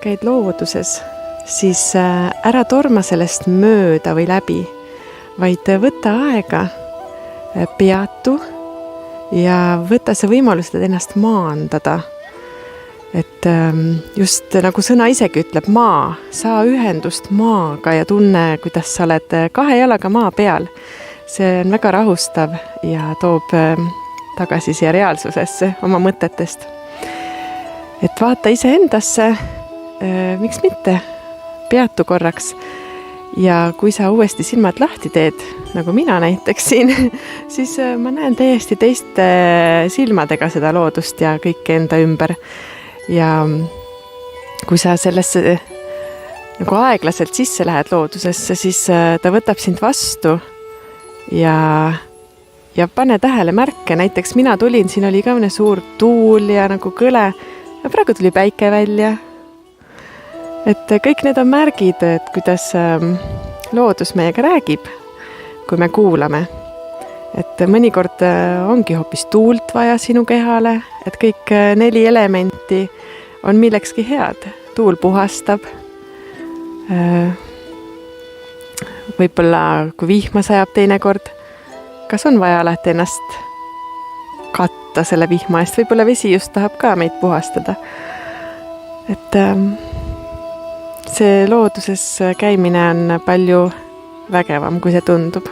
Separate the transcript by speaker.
Speaker 1: käid looduses, siis ära torma sellest mööda või läbi, vaid võta aega, peatu ja võta see võimalus ennast maandada. Et just nagu sõna isegi ütleb maa, saa ühendust maaga ja tunne, kuidas sa oled 2 jalaga maa peal. See on väga rahustav ja toob tagasi siia reaalsusesse oma mõtetest. Et vaata ise endasse, miks mitte, peatu korraks ja kui sa uuesti silmad lahti teed, nagu mina näiteks siin, siis ma näen täiesti teiste silmadega seda loodust ja kõike enda ümber. Ja kui sa sellesse nagu aeglaselt sisse lähed loodusesse, siis ta võtab sind vastu ja pane tähele märke. Näiteks mina tulin, siin oli ka suur tuul ja nagu kõle ja praegu tuli päike välja. Et kõik need on märgid, et kuidas loodus meiega räägib, kui me kuulame. Et mõnikord ongi hoopis tuult vaja sinu kehale, et kõik 4 elementi on millekski head. Tuul puhastab. Võib-olla kui vihma sajab teinekord, kas on vaja alati ennast katta selle vihma eest? Võib-olla vesi just tahab ka meid puhastada. Et see looduses käimine on palju vägevam, kui see tundub.